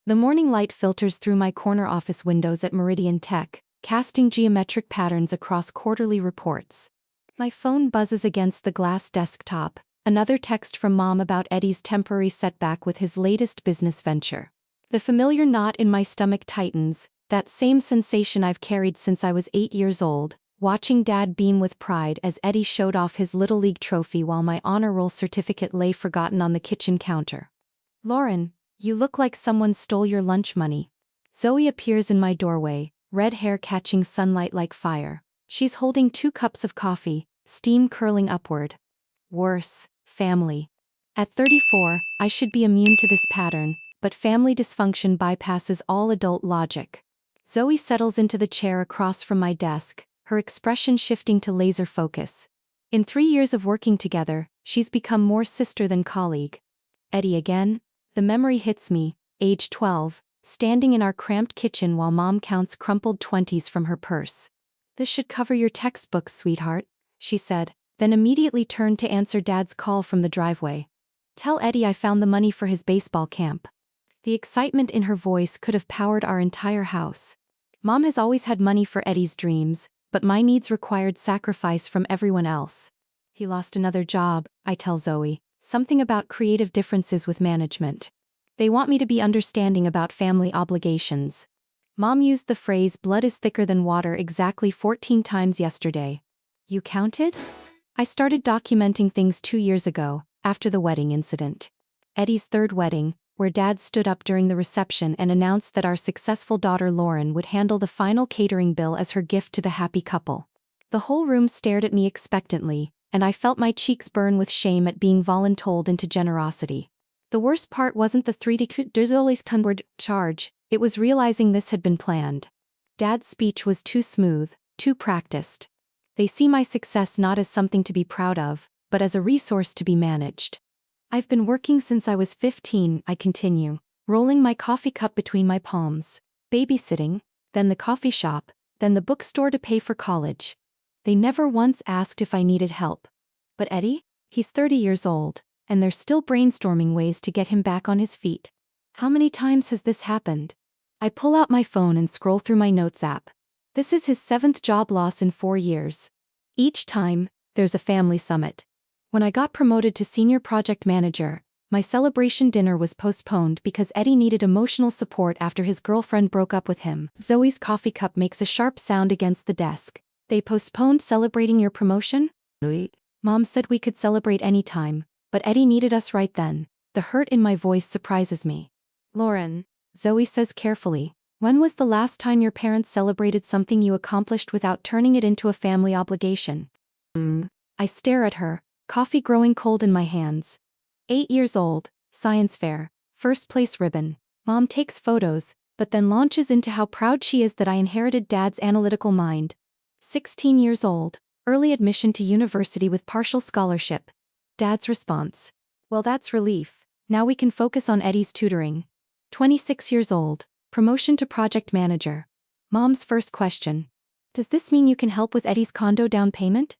The morning light filters through my corner office windows at Meridian Tech, casting geometric patterns across quarterly reports. My phone buzzes against the glass desktop, another text from Mom about Eddie's temporary setback with his latest business venture. The familiar knot in my stomach tightens, that same sensation I've carried since I was 8 years old, watching Dad beam with pride as Eddie showed off his Little League trophy while my honor roll certificate lay forgotten on the kitchen counter. "Lauren, you look like someone stole your lunch money." Zoe appears in my doorway, red hair catching sunlight like fire. She's holding 2 cups of coffee, steam curling upward. Worse, family. At 34, I should be immune to this pattern, but family dysfunction bypasses all adult logic. Zoe settles into the chair across from my desk, her expression shifting to laser focus. In 3 years of working together, she's become more sister than colleague. Eddie again? The memory hits me, age 12, standing in our cramped kitchen while Mom counts crumpled 20s from her purse. "This should cover your textbooks, sweetheart," she said, then immediately turned to answer Dad's call from the driveway. "Tell Eddie I found the money for his baseball camp." The excitement in her voice could have powered our entire house. Mom has always had money for Eddie's dreams, but my needs required sacrifice from everyone else. "He lost another job," I tell Zoe, "something about creative differences with management. They want me to be understanding about family obligations." Mom used the phrase "blood is thicker than water" exactly 14 times yesterday. "You counted?" I started documenting things 2 years ago, after the wedding incident. Eddie's third wedding, where Dad stood up during the reception and announced that our successful daughter Lauren would handle the final catering bill as her gift to the happy couple. The whole room stared at me expectantly, and I felt my cheeks burn with shame at being voluntold into generosity. The worst part wasn't the 3 charge, it was realizing this had been planned. Dad's speech was too smooth, too practiced. They see my success not as something to be proud of, but as a resource to be managed. "I've been working since I was 15, I continue, rolling my coffee cup between my palms. Babysitting, then the coffee shop, then the bookstore to pay for college. They never once asked if I needed help. But Eddie? He's 30 years old, and they're still brainstorming ways to get him back on his feet. How many times has this happened?" I pull out my phone and scroll through my notes app. This is his 7th job loss in 4 years. Each time, there's a family summit. When I got promoted to senior project manager, my celebration dinner was postponed because Eddie needed emotional support after his girlfriend broke up with him. Zoe's coffee cup makes a sharp sound against the desk. "They postponed celebrating your promotion?" "Mom said we could celebrate anytime, but Eddie needed us right then." The hurt in my voice surprises me. "Lauren," Zoe says carefully, "when was the last time your parents celebrated something you accomplished without turning it into a family obligation?" I stare at her, coffee growing cold in my hands. 8 years old, science fair, first place ribbon. Mom takes photos, but then launches into how proud she is that I inherited Dad's analytical mind. 16 years old, early admission to university with partial scholarship. Dad's response: "Well, that's relief. Now we can focus on Eddie's tutoring." 26 years old, promotion to project manager. Mom's first question: "Does this mean you can help with Eddie's condo down payment?"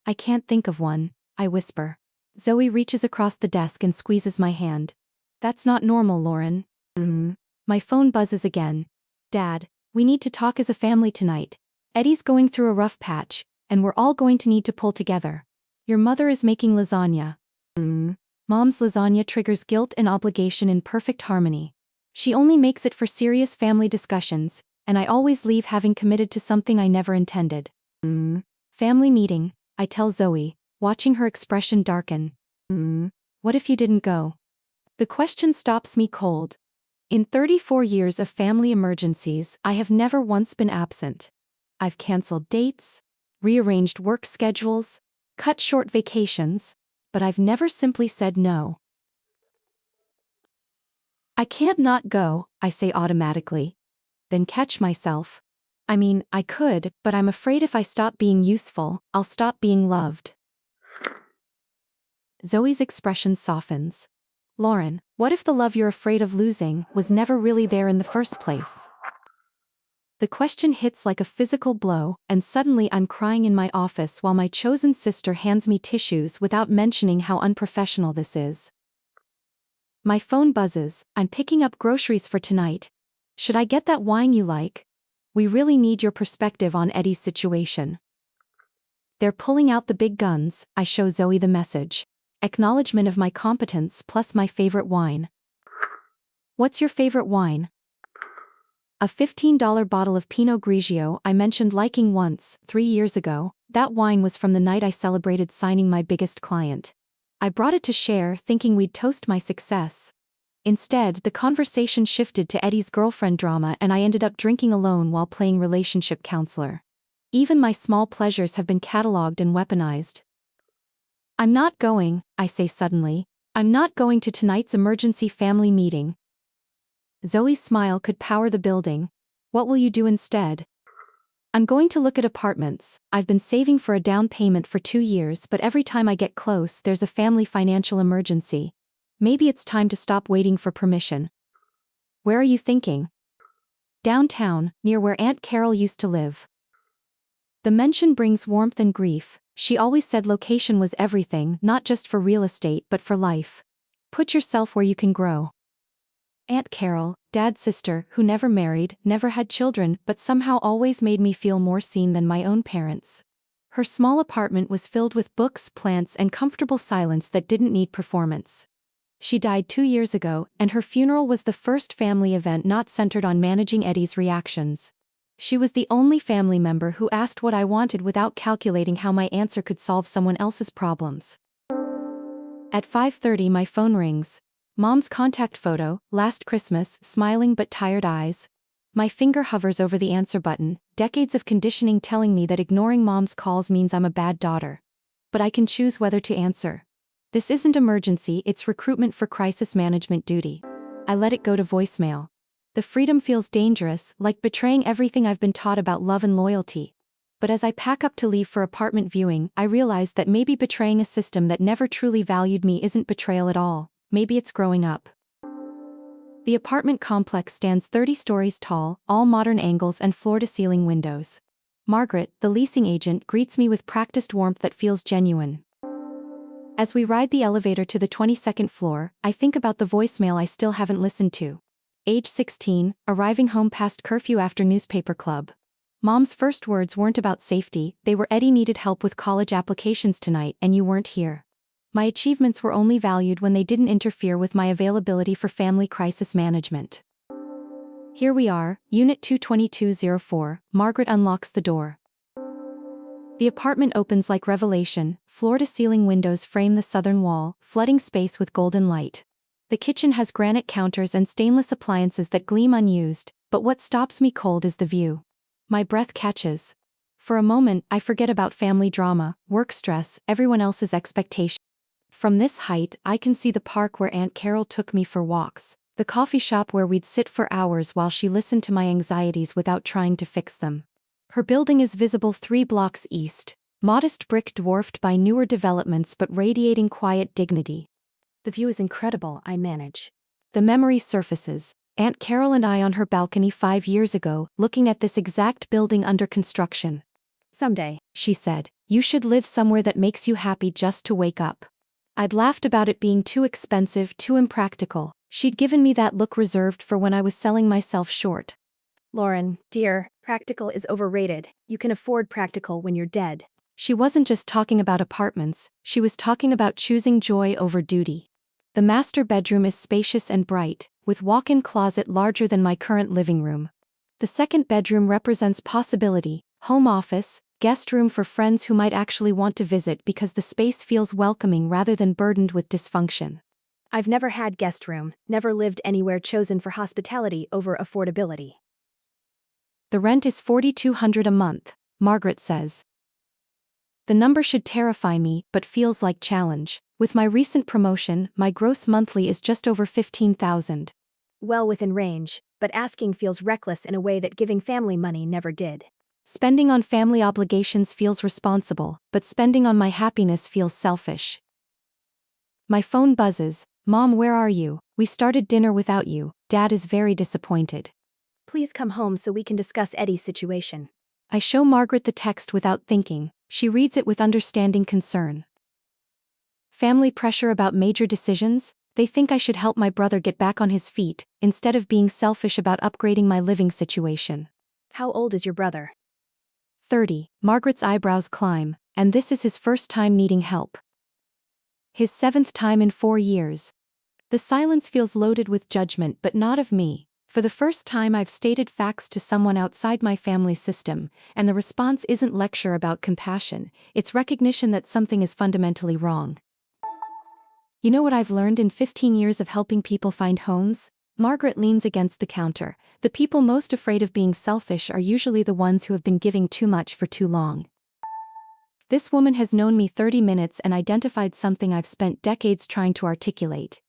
"I can't think of one," I whisper. Zoe reaches across the desk and squeezes my hand. "That's not normal, Lauren." My phone buzzes again. "Dad, we need to talk as a family tonight. Eddie's going through a rough patch, and we're all going to need to pull together. Your mother is making lasagna." Mom's lasagna triggers guilt and obligation in perfect harmony. She only makes it for serious family discussions, and I always leave having committed to something I never intended. "Family meeting," I tell Zoe, watching her expression darken. "What if you didn't go?" The question stops me cold. In 34 years of family emergencies, I have never once been absent. I've canceled dates, rearranged work schedules, cut short vacations, but I've never simply said no. "I can't not go," I say automatically. Then catch myself. I mean, I could, but I'm afraid if I stop being useful, I'll stop being loved. Zoe's expression softens. "Lauren, what if the love you're afraid of losing was never really there in the first place?" The question hits like a physical blow, and suddenly I'm crying in my office while my chosen sister hands me tissues without mentioning how unprofessional this is. My phone buzzes. I'm picking up groceries for tonight. Should I get that wine you like? We really need your perspective on Eddie's situation. They're pulling out the big guns. I show Zoe the message. Acknowledgement of my competence plus my favorite wine. What's your favorite wine? A $15 bottle of Pinot Grigio I mentioned liking once, 3 years ago. That wine was from the night I celebrated signing my biggest client. I brought it to share, thinking we'd toast my success. Instead, the conversation shifted to Eddie's girlfriend drama and I ended up drinking alone while playing relationship counselor. Even my small pleasures have been catalogued and weaponized. I'm not going, I say suddenly. I'm not going to tonight's emergency family meeting. Zoe's smile could power the building. What will you do instead? I'm going to look at apartments. I've been saving for a down payment for 2 years, but every time I get close, there's a family financial emergency. Maybe it's time to stop waiting for permission. Where are you thinking? Downtown, near where Aunt Carol used to live. The mention brings warmth and grief. She always said location was everything, not just for real estate but for life. Put yourself where you can grow. Aunt Carol, Dad's sister, who never married, never had children, but somehow always made me feel more seen than my own parents. Her small apartment was filled with books, plants, and comfortable silence that didn't need performance. She died 2 years ago, and her funeral was the first family event not centered on managing Eddie's reactions. She was the only family member who asked what I wanted without calculating how my answer could solve someone else's problems. At 5:30 my phone rings. Mom's contact photo, last Christmas, smiling but tired eyes. My finger hovers over the answer button, decades of conditioning telling me that ignoring Mom's calls means I'm a bad daughter. But I can choose whether to answer. This isn't emergency, it's recruitment for crisis management duty. I let it go to voicemail. The freedom feels dangerous, like betraying everything I've been taught about love and loyalty. But as I pack up to leave for apartment viewing, I realize that maybe betraying a system that never truly valued me isn't betrayal at all. Maybe it's growing up. The apartment complex stands 30 stories tall, all modern angles and floor-to-ceiling windows. Margaret, the leasing agent, greets me with practiced warmth that feels genuine. As we ride the elevator to the 22nd floor, I think about the voicemail I still haven't listened to. Age 16, arriving home past curfew after newspaper club. Mom's first words weren't about safety, they were Eddie needed help with college applications tonight and you weren't here. My achievements were only valued when they didn't interfere with my availability for family crisis management. Here we are, Unit 22204, Margaret unlocks the door. The apartment opens like revelation, floor-to-ceiling windows frame the southern wall, flooding space with golden light. The kitchen has granite counters and stainless appliances that gleam unused, but what stops me cold is the view. My breath catches. For a moment, I forget about family drama, work stress, everyone else's expectations. From this height, I can see the park where Aunt Carol took me for walks, the coffee shop where we'd sit for hours while she listened to my anxieties without trying to fix them. Her building is visible 3 blocks east, modest brick dwarfed by newer developments but radiating quiet dignity. The view is incredible, I manage. The memory surfaces, Aunt Carol and I on her balcony 5 years ago, looking at this exact building under construction. Someday, she said, you should live somewhere that makes you happy just to wake up. I'd laughed about it being too expensive, too impractical. She'd given me that look reserved for when I was selling myself short. Lauren, dear, practical is overrated. You can afford practical when you're dead. She wasn't just talking about apartments, she was talking about choosing joy over duty. The master bedroom is spacious and bright, with walk-in closet larger than my current living room. The second bedroom represents possibility, home office, guest room for friends who might actually want to visit because the space feels welcoming rather than burdened with dysfunction. I've never had guest room, never lived anywhere chosen for hospitality over affordability. The rent is $4,200 a month, Margaret says. The number should terrify me, but feels like challenge. With my recent promotion, my gross monthly is just over $15,000. Well within range, but asking feels reckless in a way that giving family money never did. Spending on family obligations feels responsible, but spending on my happiness feels selfish. My phone buzzes. Mom, where are you? We started dinner without you. Dad is very disappointed. Please come home so we can discuss Eddie's situation. I show Margaret the text without thinking. She reads it with understanding concern. Family pressure about major decisions? They think I should help my brother get back on his feet, instead of being selfish about upgrading my living situation. How old is your brother? 30. Margaret's eyebrows climb, and this is his first time needing help. His 7th time in 4 years. The silence feels loaded with judgment, but not of me. For the first time I've stated facts to someone outside my family system, and the response isn't lecture about compassion, it's recognition that something is fundamentally wrong. You know what I've learned in 15 years of helping people find homes? Margaret leans against the counter. The people most afraid of being selfish are usually the ones who have been giving too much for too long. This woman has known me 30 minutes and identified something I've spent decades trying to articulate.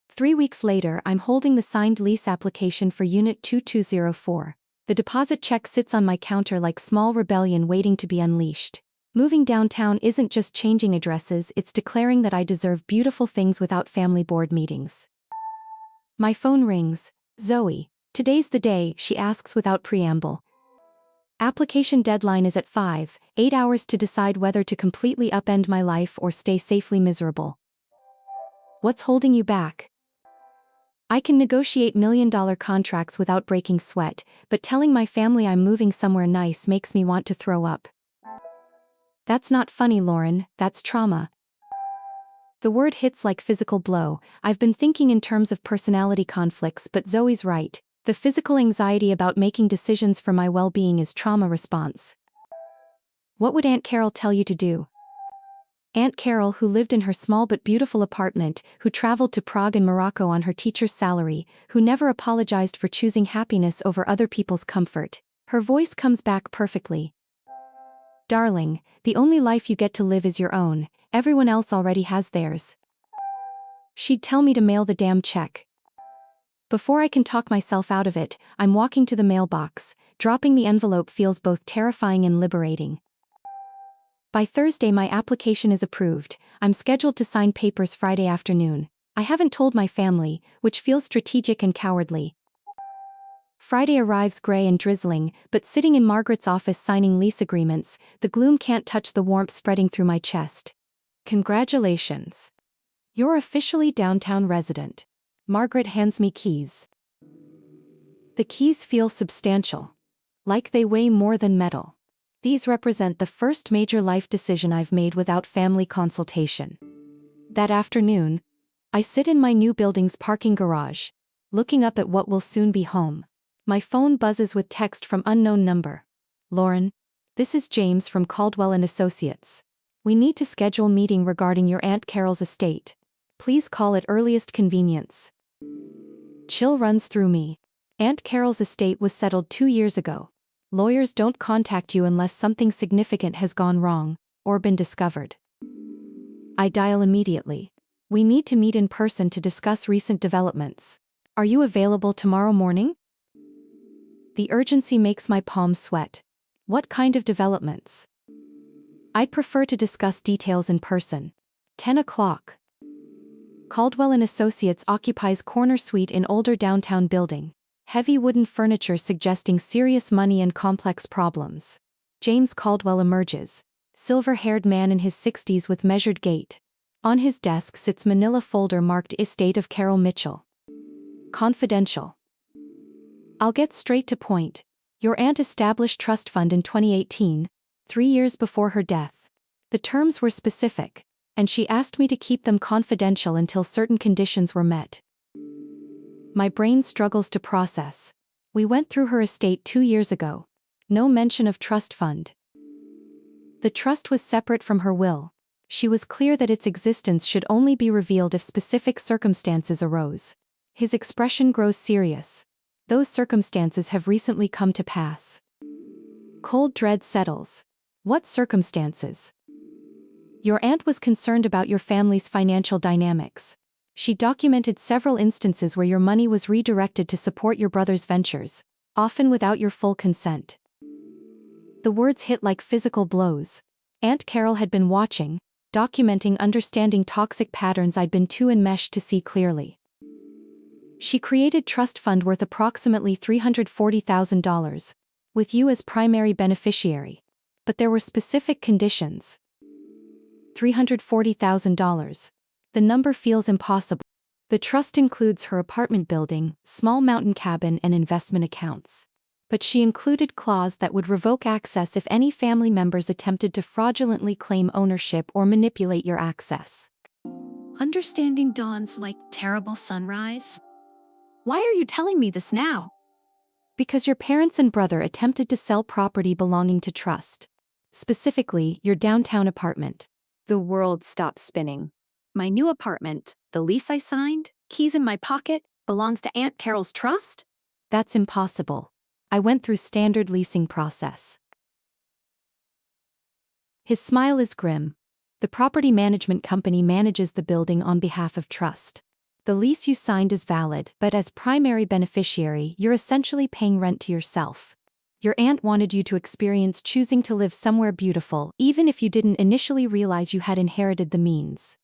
3 weeks later, I'm holding the signed lease application for Unit 2204. The deposit check sits on my counter like small rebellion waiting to be unleashed. Moving downtown isn't just changing addresses, it's declaring that I deserve beautiful things without family board meetings. My phone rings. Zoe, today's the day, she asks without preamble. Application deadline is at 5, 8 hours to decide whether to completely upend my life or stay safely miserable. What's holding you back? I can negotiate million-dollar contracts without breaking sweat, but telling my family I'm moving somewhere nice makes me want to throw up. That's not funny, Lauren, that's trauma. The word hits like physical blow. I've been thinking in terms of personality conflicts, but Zoe's right. The physical anxiety about making decisions for my well-being is trauma response. What would Aunt Carol tell you to do? Aunt Carol, who lived in her small but beautiful apartment, who traveled to Prague and Morocco on her teacher's salary, who never apologized for choosing happiness over other people's comfort. Her voice comes back perfectly. Darling, the only life you get to live is your own, everyone else already has theirs. She'd tell me to mail the damn check. Before I can talk myself out of it, I'm walking to the mailbox. Dropping the envelope feels both terrifying and liberating. By Thursday my application is approved. I'm scheduled to sign papers Friday afternoon. I haven't told my family, which feels strategic and cowardly. Friday arrives gray and drizzling, but sitting in Margaret's office signing lease agreements, the gloom can't touch the warmth spreading through my chest. Congratulations. You're officially downtown resident. Margaret hands me keys. The keys feel substantial. Like they weigh more than metal. These represent the first major life decision I've made without family consultation. That afternoon, I sit in my new building's parking garage, looking up at what will soon be home. My phone buzzes with text from unknown number. Lauren, this is James from Caldwell & Associates. We need to schedule meeting regarding your Aunt Carol's estate. Please call at earliest convenience. Chill runs through me. Aunt Carol's estate was settled 2 years ago. Lawyers don't contact you unless something significant has gone wrong, or been discovered. I dial immediately. We need to meet in person to discuss recent developments. Are you available tomorrow morning? The urgency makes my palms sweat. What kind of developments? I'd prefer to discuss details in person. 10 o'clock. Caldwell & Associates occupies corner suite in older downtown building. Heavy wooden furniture suggesting serious money and complex problems. James Caldwell emerges. Silver-haired man in his 60s with measured gait. On his desk sits manila folder marked Estate of Carol Mitchell. Confidential. I'll get straight to point. Your aunt established trust fund in 2018, 3 years before her death. The terms were specific, and she asked me to keep them confidential until certain conditions were met. My brain struggles to process. We went through her estate 2 years ago. No mention of trust fund. The trust was separate from her will. She was clear that its existence should only be revealed if specific circumstances arose. His expression grows serious. Those circumstances have recently come to pass. Cold dread settles. What circumstances? Your aunt was concerned about your family's financial dynamics. She documented several instances where your money was redirected to support your brother's ventures, often without your full consent. The words hit like physical blows. Aunt Carol had been watching, documenting, understanding toxic patterns I'd been too enmeshed to see clearly. She created trust fund worth approximately $340,000, with you as primary beneficiary. But there were specific conditions. $340,000. The number feels impossible. The trust includes her apartment building, small mountain cabin, and investment accounts. But she included clause that would revoke access if any family members attempted to fraudulently claim ownership or manipulate your access. Understanding dawns like terrible sunrise. Why are you telling me this now? Because your parents and brother attempted to sell property belonging to trust. Specifically, your downtown apartment. The world stopped spinning. My new apartment, the lease I signed, keys in my pocket, belongs to Aunt Carol's trust? That's impossible. I went through standard leasing process. His smile is grim. The property management company manages the building on behalf of trust. The lease you signed is valid, but as primary beneficiary, you're essentially paying rent to yourself. Your aunt wanted you to experience choosing to live somewhere beautiful, even if you didn't initially realize you had inherited the means.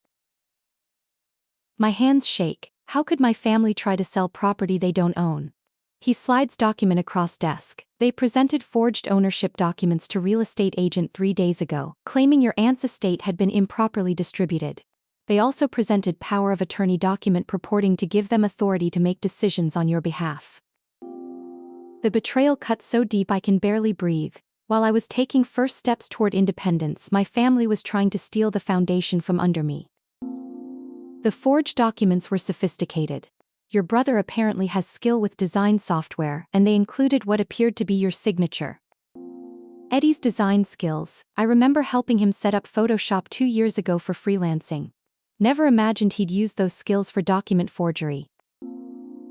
My hands shake. How could my family try to sell property they don't own? He slides document across desk. They presented forged ownership documents to real estate agent 3 days ago, claiming your aunt's estate had been improperly distributed. They also presented power of attorney document purporting to give them authority to make decisions on your behalf. The betrayal cut so deep I can barely breathe. While I was taking first steps toward independence, my family was trying to steal the foundation from under me. The forged documents were sophisticated. Your brother apparently has skill with design software, and they included what appeared to be your signature. Eddie's design skills. I remember helping him set up Photoshop 2 years ago for freelancing. Never imagined he'd use those skills for document forgery.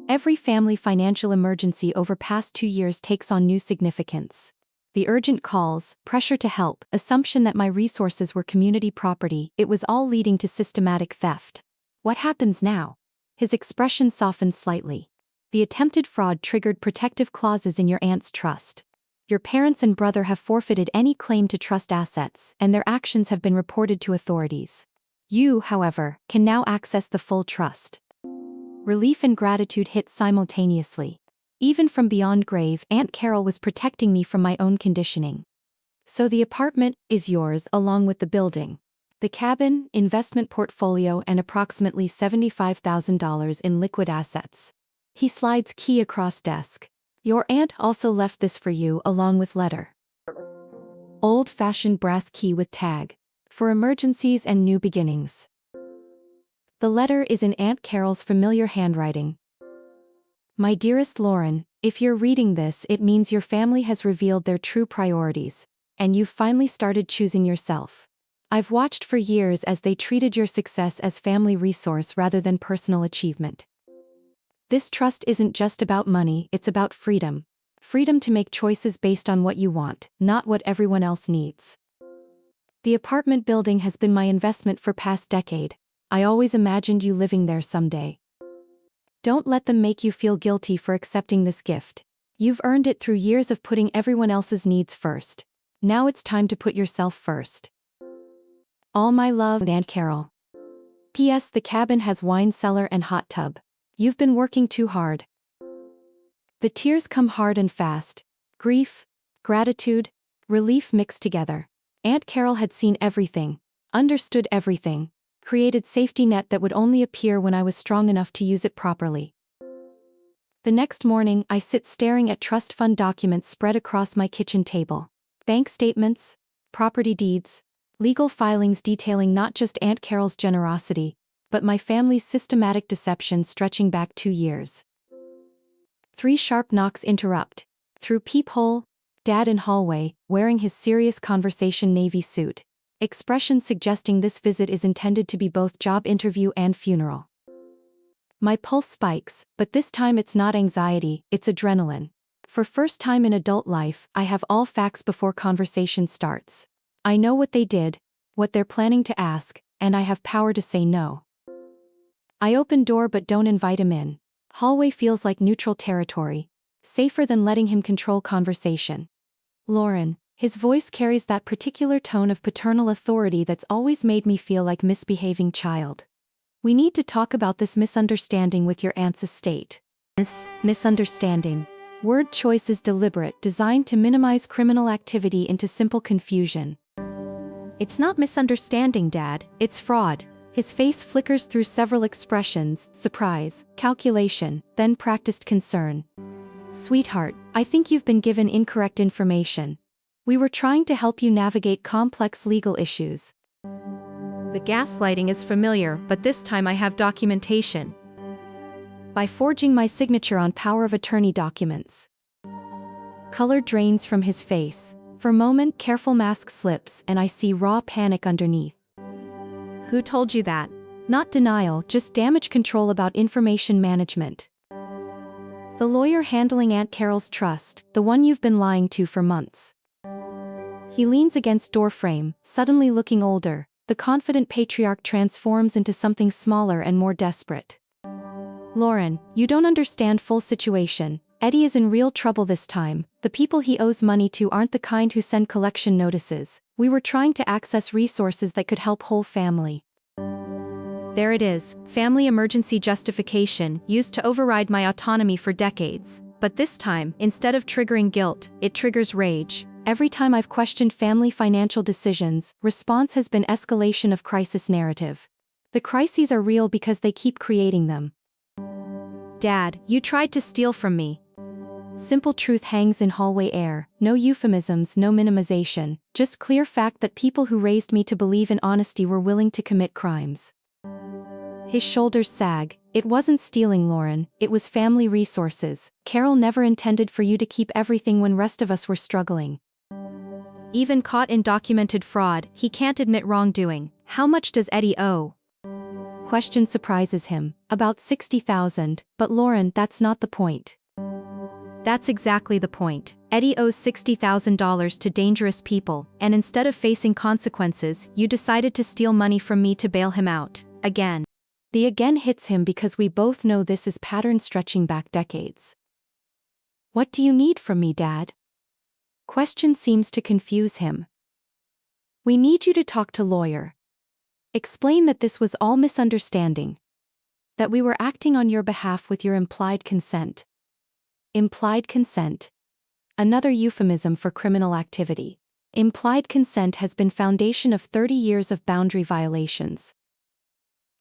Every family financial emergency over past 2 years takes on new significance. The urgent calls, pressure to help, assumption that my resources were community property, it was all leading to systematic theft. What happens now? His expression softened slightly. The attempted fraud triggered protective clauses in your aunt's trust. Your parents and brother have forfeited any claim to trust assets, and their actions have been reported to authorities. You, however, can now access the full trust. Relief and gratitude hit simultaneously. Even from beyond grave, Aunt Carol was protecting me from my own conditioning. So the apartment is yours along with the building. The cabin, investment portfolio, and approximately $75,000 in liquid assets. He slides key across desk. Your aunt also left this for you along with letter. Old-fashioned brass key with tag. For emergencies and new beginnings. The letter is in Aunt Carol's familiar handwriting. My dearest Lauren, if you're reading this, it means your family has revealed their true priorities, and you've finally started choosing yourself. I've watched for years as they treated your success as family resource rather than personal achievement. This trust isn't just about money, it's about freedom. Freedom to make choices based on what you want, not what everyone else needs. The apartment building has been my investment for past decade. I always imagined you living there someday. Don't let them make you feel guilty for accepting this gift. You've earned it through years of putting everyone else's needs first. Now it's time to put yourself first. All my love, Aunt Carol. P.S. The cabin has wine cellar and hot tub. You've been working too hard. The tears come hard and fast. Grief, gratitude, relief mixed together. Aunt Carol had seen everything, understood everything, created safety net that would only appear when I was strong enough to use it properly. The next morning, I sit staring at trust fund documents spread across my kitchen table. Bank statements, property deeds, legal filings detailing not just Aunt Carol's generosity, but my family's systematic deception stretching back 2 years. 3 sharp knocks interrupt. Through peephole, Dad in hallway, wearing his serious conversation navy suit. Expression suggesting this visit is intended to be both job interview and funeral. My pulse spikes, but this time it's not anxiety, it's adrenaline. For first time in adult life, I have all facts before conversation starts. I know what they did, what they're planning to ask, and I have power to say no. I open door but don't invite him in. Hallway feels like neutral territory, safer than letting him control conversation. Lauren, his voice carries that particular tone of paternal authority that's always made me feel like misbehaving child. We need to talk about this misunderstanding with your aunt's estate. Misunderstanding. Word choice is deliberate, designed to minimize criminal activity into simple confusion. It's not misunderstanding, Dad, it's fraud. His face flickers through several expressions: surprise, calculation, then practiced concern. Sweetheart, I think you've been given incorrect information. We were trying to help you navigate complex legal issues. The gaslighting is familiar, but this time I have documentation. By forging my signature on power of attorney documents. Color drains from his face. For a moment, careful mask slips, and I see raw panic underneath. Who told you that? Not denial, just damage control about information management. The lawyer handling Aunt Carol's trust, the one you've been lying to for months. He leans against doorframe, suddenly looking older. The confident patriarch transforms into something smaller and more desperate. Lauren, you don't understand full situation. Eddie is in real trouble this time. The people he owes money to aren't the kind who send collection notices. We were trying to access resources that could help whole family. There it is, family emergency justification used to override my autonomy for decades. But this time, instead of triggering guilt, it triggers rage. Every time I've questioned family financial decisions, response has been escalation of crisis narrative. The crises are real because they keep creating them. Dad, you tried to steal from me. Simple truth hangs in hallway air, no euphemisms, no minimization, just clear fact that people who raised me to believe in honesty were willing to commit crimes. His shoulders sag. It wasn't stealing, Lauren, it was family resources. Carol never intended for you to keep everything when rest of us were struggling. Even caught in documented fraud, he can't admit wrongdoing. How much does Eddie owe? Question surprises him. About $60,000, but Lauren, that's not the point. That's exactly the point. Eddie owes $60,000 to dangerous people, and instead of facing consequences, you decided to steal money from me to bail him out. Again. The again hits him because we both know this is pattern stretching back decades. What do you need from me, Dad? Question seems to confuse him. We need you to talk to lawyer. Explain that this was all misunderstanding. That we were acting on your behalf with your implied consent. Implied consent. Another euphemism for criminal activity. Implied consent has been foundation of 30 years of boundary violations.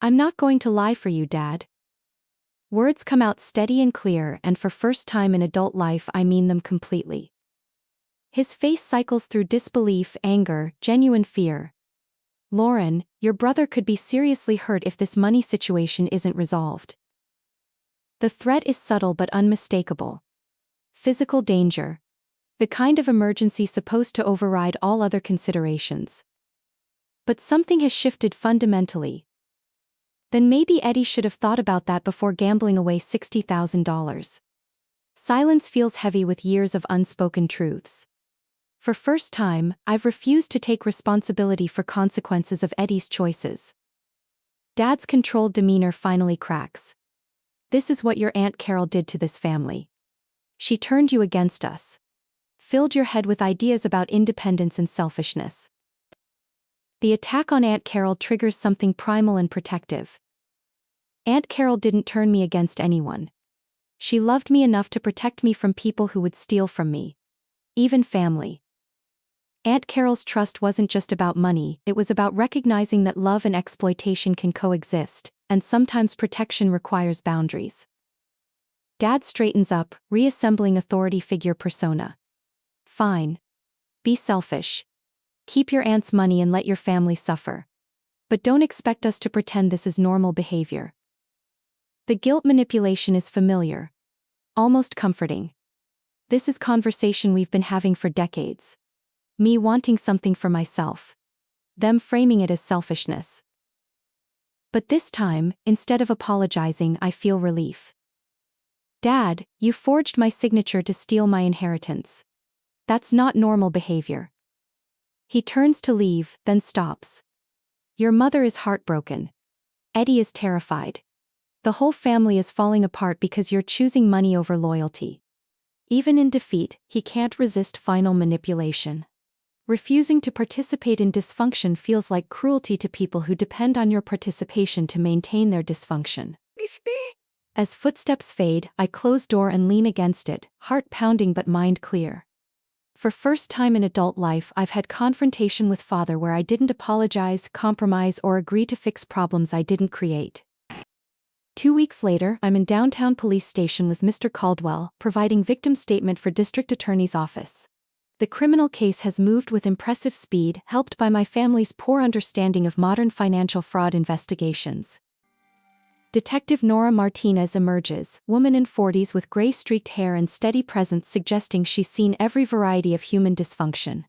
I'm not going to lie for you, Dad. Words come out steady and clear, and for first time in adult life I mean them completely. His face cycles through disbelief, anger, genuine fear. Lauren, your brother could be seriously hurt if this money situation isn't resolved. The threat is subtle but unmistakable. Physical danger. The kind of emergency supposed to override all other considerations. But something has shifted fundamentally. Then maybe Eddie should have thought about that before gambling away $60,000. Silence feels heavy with years of unspoken truths. For first time, I've refused to take responsibility for consequences of Eddie's choices. Dad's controlled demeanor finally cracks. This is what your Aunt Carol did to this family. She turned you against us. Filled your head with ideas about independence and selfishness. The attack on Aunt Carol triggers something primal and protective. Aunt Carol didn't turn me against anyone. She loved me enough to protect me from people who would steal from me. Even family. Aunt Carol's trust wasn't just about money, it was about recognizing that love and exploitation can coexist, and sometimes protection requires boundaries. Dad straightens up, reassembling authority figure persona. Fine. Be selfish. Keep your aunt's money and let your family suffer. But don't expect us to pretend this is normal behavior. The guilt manipulation is familiar. Almost comforting. This is conversation we've been having for decades. Me wanting something for myself. Them framing it as selfishness. But this time, instead of apologizing, I feel relief. Dad, you forged my signature to steal my inheritance. That's not normal behavior. He turns to leave, then stops. Your mother is heartbroken. Eddie is terrified. The whole family is falling apart because you're choosing money over loyalty. Even in defeat, he can't resist final manipulation. Refusing to participate in dysfunction feels like cruelty to people who depend on your participation to maintain their dysfunction. As footsteps fade, I close door and lean against it, heart pounding but mind clear. For first time in adult life, I've had confrontation with father where I didn't apologize, compromise, or agree to fix problems I didn't create. 2 weeks later, I'm in downtown police station with Mr. Caldwell, providing victim statement for district attorney's office. The criminal case has moved with impressive speed, helped by my family's poor understanding of modern financial fraud investigations. Detective Nora Martinez emerges, woman in 40s with gray-streaked hair and steady presence suggesting she's seen every variety of human dysfunction.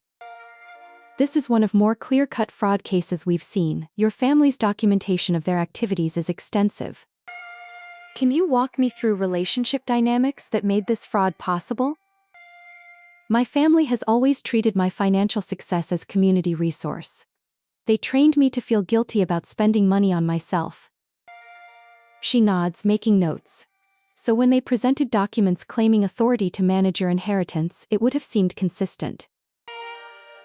This is one of more clear-cut fraud cases we've seen. Your family's documentation of their activities is extensive. Can you walk me through relationship dynamics that made this fraud possible? My family has always treated my financial success as community resource. They trained me to feel guilty about spending money on myself. She nods, making notes. So when they presented documents claiming authority to manage your inheritance, it would have seemed consistent.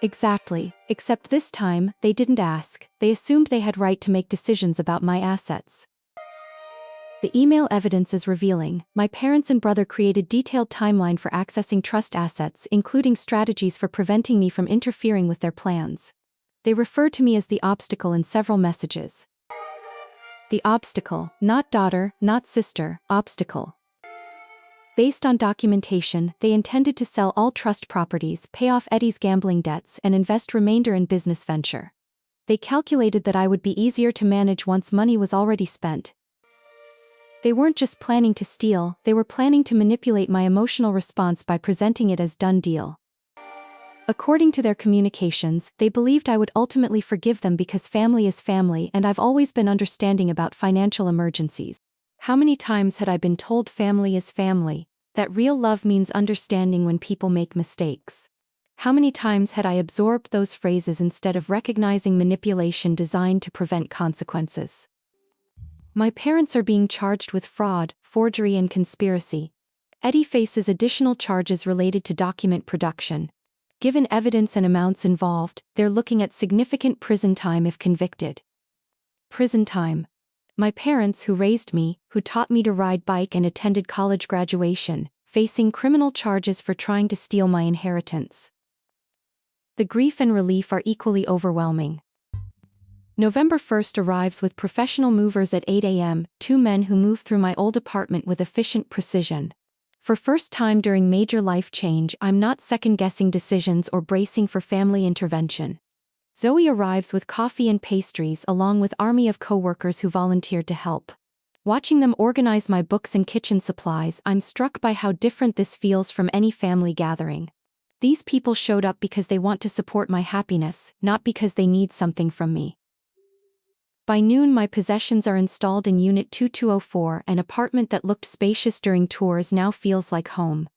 Exactly, except this time, they didn't ask. They assumed they had right to make decisions about my assets. The email evidence is revealing. My parents and brother created detailed timeline for accessing trust assets, including strategies for preventing me from interfering with their plans. They refer to me as the obstacle in several messages. The obstacle, not daughter, not sister, obstacle. Based on documentation, they intended to sell all trust properties, pay off Eddie's gambling debts, and invest remainder in business venture. They calculated that I would be easier to manage once money was already spent. They weren't just planning to steal, they were planning to manipulate my emotional response by presenting it as done deal. According to their communications, they believed I would ultimately forgive them because family is family and I've always been understanding about financial emergencies. How many times had I been told family is family, that real love means understanding when people make mistakes? How many times had I absorbed those phrases instead of recognizing manipulation designed to prevent consequences? My parents are being charged with fraud, forgery, and conspiracy. Eddie faces additional charges related to document production. Given evidence and amounts involved, they're looking at significant prison time if convicted. Prison time. My parents, who raised me, who taught me to ride bike and attended college graduation, facing criminal charges for trying to steal my inheritance. The grief and relief are equally overwhelming. November 1st arrives with professional movers at 8 a.m., 2 men who move through my old apartment with efficient precision. For first time during major life change, I'm not second-guessing decisions or bracing for family intervention. Zoe arrives with coffee and pastries along with army of co-workers who volunteered to help. Watching them organize my books and kitchen supplies, I'm struck by how different this feels from any family gathering. These people showed up because they want to support my happiness, not because they need something from me. By noon, my possessions are installed in Unit 2204, an apartment that looked spacious during tours now feels like home.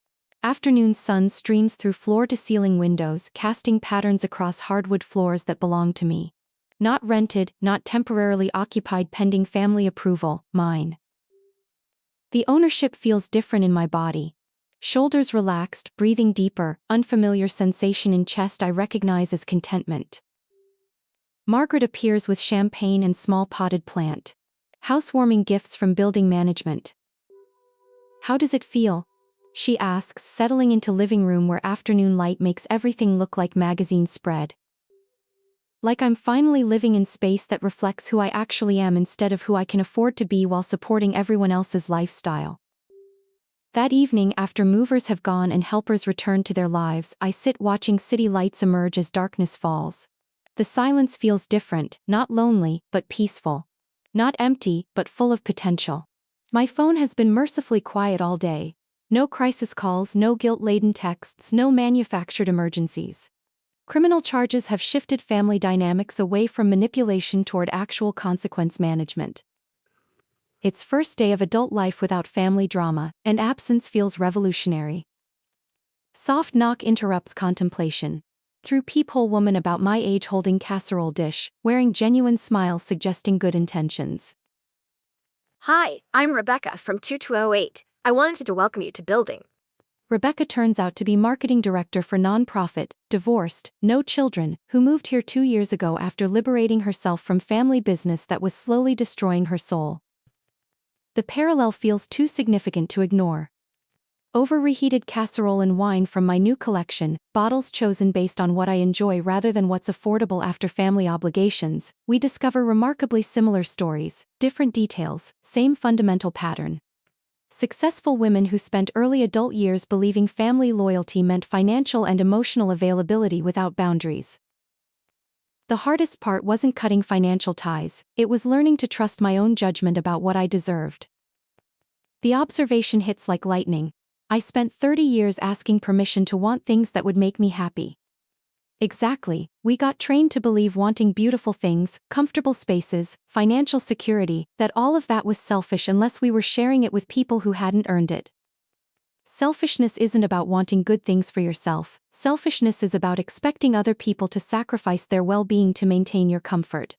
Afternoon sun streams through floor-to-ceiling windows, casting patterns across hardwood floors that belong to me. Not rented, not temporarily occupied pending family approval, mine. The ownership feels different in my body. Shoulders relaxed, breathing deeper, unfamiliar sensation in chest I recognize as contentment. Margaret appears with champagne and small potted plant. Housewarming gifts from building management. How does it feel? She asks, settling into living room where afternoon light makes everything look like magazine spread. Like I'm finally living in space that reflects who I actually am instead of who I can afford to be while supporting everyone else's lifestyle. That evening, after movers have gone and helpers return to their lives, I sit watching city lights emerge as darkness falls. The silence feels different, not lonely, but peaceful. Not empty, but full of potential. My phone has been mercifully quiet all day. No crisis calls, no guilt-laden texts, no manufactured emergencies. Criminal charges have shifted family dynamics away from manipulation toward actual consequence management. It's first day of adult life without family drama, and absence feels revolutionary. Soft knock interrupts contemplation. Through peephole, woman about my age holding casserole dish, wearing genuine smile suggesting good intentions. Hi, I'm Rebecca from 2208. I wanted to welcome you to building. Rebecca turns out to be marketing director for nonprofit, divorced, no children, who moved here 2 years ago after liberating herself from family business that was slowly destroying her soul. The parallel feels too significant to ignore. Over-reheated casserole and wine from my new collection, bottles chosen based on what I enjoy rather than what's affordable after family obligations, we discover remarkably similar stories, different details, same fundamental pattern. Successful women who spent early adult years believing family loyalty meant financial and emotional availability without boundaries. The hardest part wasn't cutting financial ties, it was learning to trust my own judgment about what I deserved. The observation hits like lightning. I spent 30 years asking permission to want things that would make me happy. Exactly, we got trained to believe wanting beautiful things, comfortable spaces, financial security, that all of that was selfish unless we were sharing it with people who hadn't earned it. Selfishness isn't about wanting good things for yourself, selfishness is about expecting other people to sacrifice their well-being to maintain your comfort.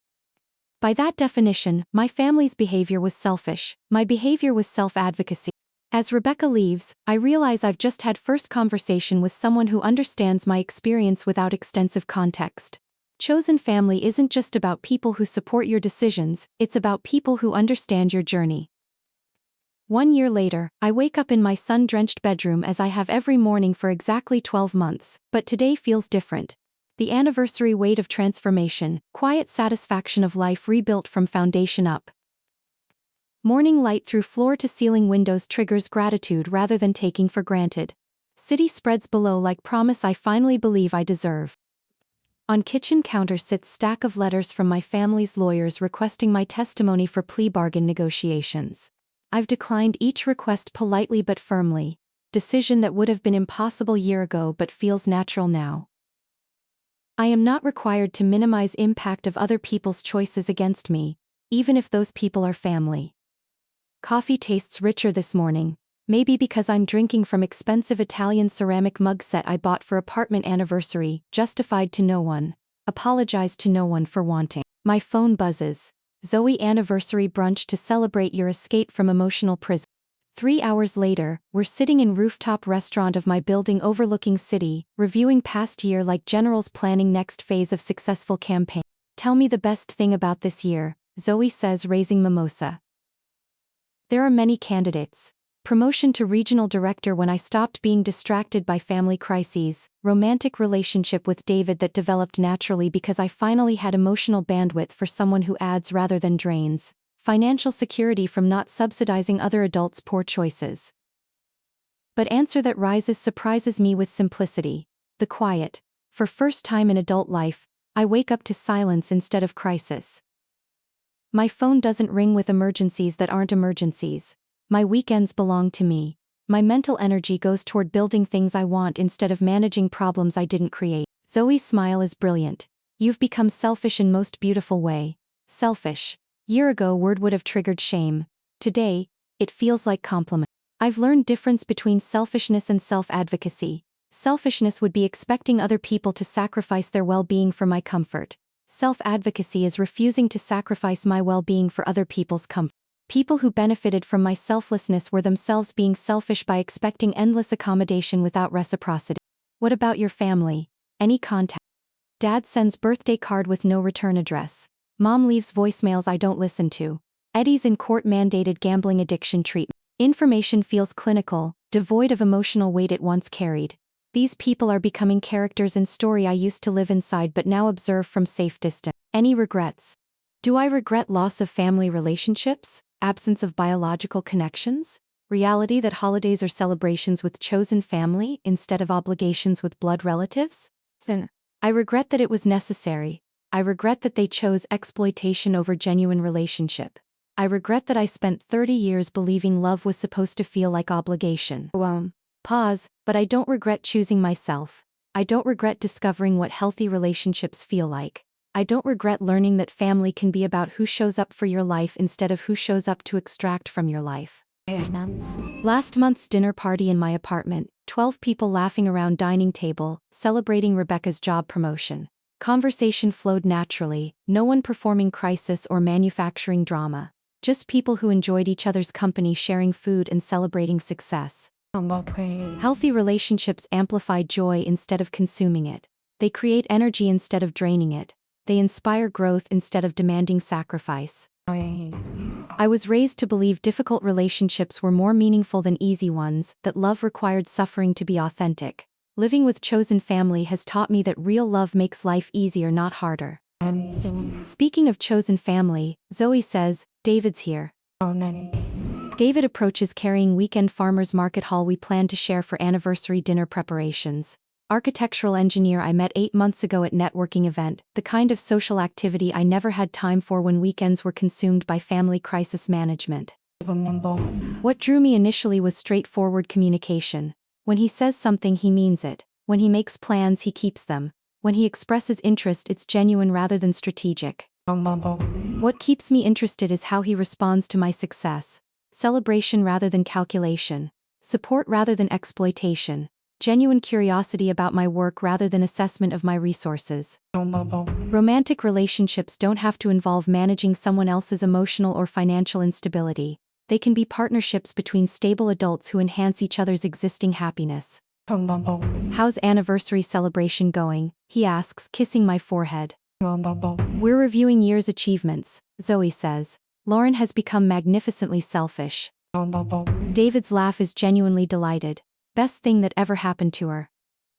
By that definition, my family's behavior was selfish, my behavior was self-advocacy. As Rebecca leaves, I realize I've just had first conversation with someone who understands my experience without extensive context. Chosen family isn't just about people who support your decisions, it's about people who understand your journey. 1 year later, I wake up in my sun-drenched bedroom as I have every morning for exactly 12 months, but today feels different. The anniversary weight of transformation, quiet satisfaction of life rebuilt from foundation up. Morning light through floor-to-ceiling windows triggers gratitude rather than taking for granted. City spreads below like promise I finally believe I deserve. On kitchen counter sits stack of letters from my family's lawyers requesting my testimony for plea bargain negotiations. I've declined each request politely but firmly. Decision that would have been impossible year ago but feels natural now. I am not required to minimize impact of other people's choices against me, even if those people are family. Coffee tastes richer this morning, maybe because I'm drinking from expensive Italian ceramic mug set I bought for apartment anniversary, justified to no one, apologized to no one for wanting. My phone buzzes. Zoe, anniversary brunch to celebrate your escape from emotional prison. 3 hours later, we're sitting in rooftop restaurant of my building overlooking city, reviewing past year like generals planning next phase of successful campaign. Tell me the best thing about this year, Zoe says, raising mimosa. There are many candidates. Promotion to regional director when I stopped being distracted by family crises, romantic relationship with David that developed naturally because I finally had emotional bandwidth for someone who adds rather than drains, financial security from not subsidizing other adults' poor choices. But answer that rises surprises me with simplicity, the quiet. For first time in adult life, I wake up to silence instead of crisis. My phone doesn't ring with emergencies that aren't emergencies. My weekends belong to me. My mental energy goes toward building things I want instead of managing problems I didn't create. Zoe's smile is brilliant. You've become selfish in most beautiful way. Selfish. Year ago word would have triggered shame. Today, it feels like compliment. I've learned difference between selfishness and self-advocacy. Selfishness would be expecting other people to sacrifice their well-being for my comfort. Self-advocacy is refusing to sacrifice my well-being for other people's comfort. People who benefited from my selflessness were themselves being selfish by expecting endless accommodation without reciprocity. What about your family? Any contact? Dad sends birthday card with no return address. Mom leaves voicemails I don't listen to. Eddie's in court-mandated gambling addiction treatment. Information feels clinical, devoid of emotional weight it once carried. These people are becoming characters in story I used to live inside but now observe from safe distance. Any regrets? Do I regret loss of family relationships? Absence of biological connections? Reality that holidays are celebrations with chosen family instead of obligations with blood relatives? I regret that it was necessary. I regret that they chose exploitation over genuine relationship. I regret that I spent 30 years believing love was supposed to feel like obligation. Pause, but I don't regret choosing myself. I don't regret discovering what healthy relationships feel like. I don't regret learning that family can be about who shows up for your life instead of who shows up to extract from your life. Last month's dinner party in my apartment, 12 people laughing around dining table, celebrating Rebecca's job promotion. Conversation flowed naturally, no one performing crisis or manufacturing drama. Just people who enjoyed each other's company, sharing food and celebrating success. Healthy relationships amplify joy instead of consuming it. They create energy instead of draining it. They inspire growth instead of demanding sacrifice. I was raised to believe difficult relationships were more meaningful than easy ones, that love required suffering to be authentic. Living with chosen family has taught me that real love makes life easier, not harder. Speaking of chosen family, Zoe says, David's here. David approaches carrying weekend farmers market haul we plan to share for anniversary dinner preparations. Architectural engineer I met 8 months ago at networking event, the kind of social activity I never had time for when weekends were consumed by family crisis management. What drew me initially was straightforward communication. When he says something, he means it. When he makes plans, he keeps them. When he expresses interest, it's genuine rather than strategic. What keeps me interested is how he responds to my success. Celebration rather than calculation. Support rather than exploitation. Genuine curiosity about my work rather than assessment of my resources. Romantic relationships don't have to involve managing someone else's emotional or financial instability. They can be partnerships between stable adults who enhance each other's existing happiness. How's anniversary celebration going? He asks, kissing my forehead. We're reviewing year's achievements, Zoe says. Lauren has become magnificently selfish. David's laugh is genuinely delighted. Best thing that ever happened to her.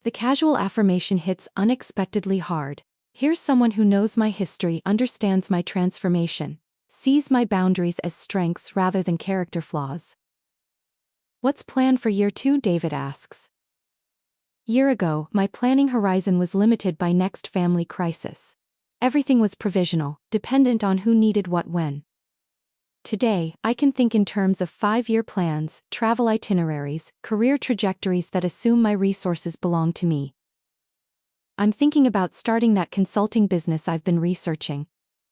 The casual affirmation hits unexpectedly hard. Here's someone who knows my history, understands my transformation, sees my boundaries as strengths rather than character flaws. What's planned for year 2? David asks. Year ago, my planning horizon was limited by next family crisis. Everything was provisional, dependent on who needed what when. Today, I can think in terms of 5-year plans, travel itineraries, career trajectories that assume my resources belong to me. I'm thinking about starting that consulting business I've been researching.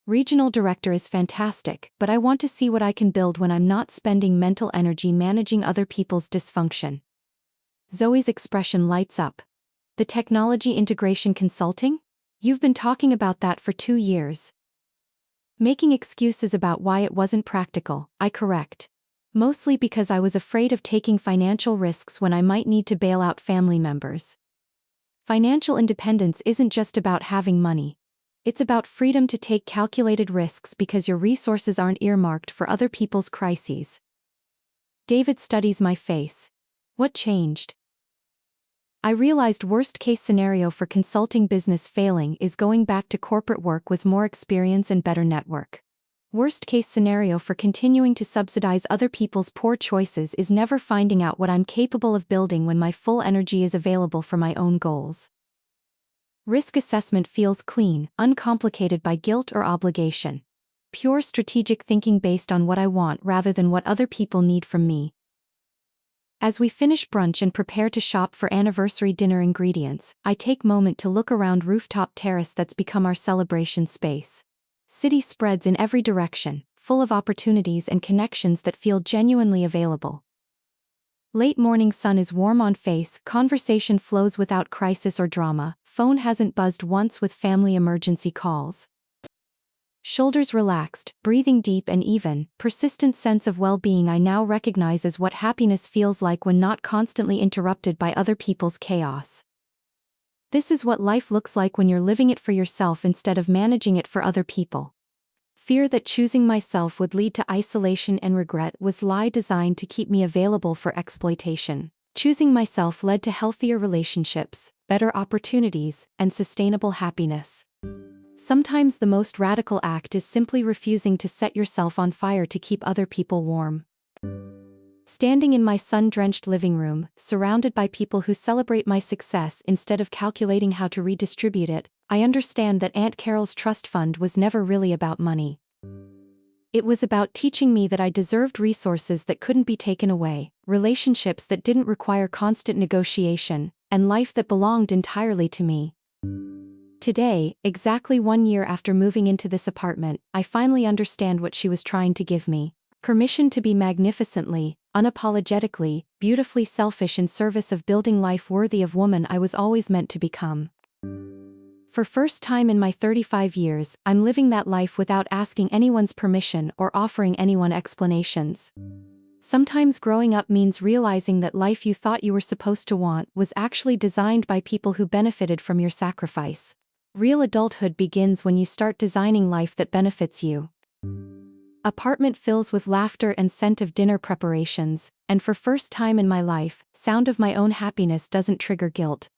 Regional director is fantastic, but I want to see what I can build when I'm not spending mental energy managing other people's dysfunction. Zoe's expression lights up. The technology integration consulting? You've been talking about that for 2 years. Making excuses about why it wasn't practical, I correct. Mostly because I was afraid of taking financial risks when I might need to bail out family members. Financial independence isn't just about having money. It's about freedom to take calculated risks because your resources aren't earmarked for other people's crises. David studies my face. What changed? I realized worst-case scenario for consulting business failing is going back to corporate work with more experience and better network. Worst-case scenario for continuing to subsidize other people's poor choices is never finding out what I'm capable of building when my full energy is available for my own goals. Risk assessment feels clean, uncomplicated by guilt or obligation. Pure strategic thinking based on what I want rather than what other people need from me. As we finish brunch and prepare to shop for anniversary dinner ingredients, I take a moment to look around rooftop terrace that's become our celebration space. City spreads in every direction, full of opportunities and connections that feel genuinely available. Late morning sun is warm on face, conversation flows without crisis or drama, phone hasn't buzzed once with family emergency calls. Shoulders relaxed, breathing deep and even, persistent sense of well-being. I now recognize as what happiness feels like when not constantly interrupted by other people's chaos. This is what life looks like when you're living it for yourself instead of managing it for other people. Fear that choosing myself would lead to isolation and regret was lie designed to keep me available for exploitation. Choosing myself led to healthier relationships, better opportunities, and sustainable happiness. Sometimes the most radical act is simply refusing to set yourself on fire to keep other people warm. Standing in my sun-drenched living room, surrounded by people who celebrate my success instead of calculating how to redistribute it, I understand that Aunt Carol's trust fund was never really about money. It was about teaching me that I deserved resources that couldn't be taken away, relationships that didn't require constant negotiation, and life that belonged entirely to me. Today, exactly 1 year after moving into this apartment, I finally understand what she was trying to give me. Permission to be magnificently, unapologetically, beautifully selfish in service of building life worthy of woman I was always meant to become. For first time in my 35 years, I'm living that life without asking anyone's permission or offering anyone explanations. Sometimes growing up means realizing that life you thought you were supposed to want was actually designed by people who benefited from your sacrifice. Real adulthood begins when you start designing life that benefits you. Apartment fills with laughter and scent of dinner preparations, and for first time in my life, sound of my own happiness doesn't trigger guilt.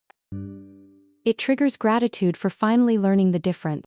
It triggers gratitude for finally learning the difference.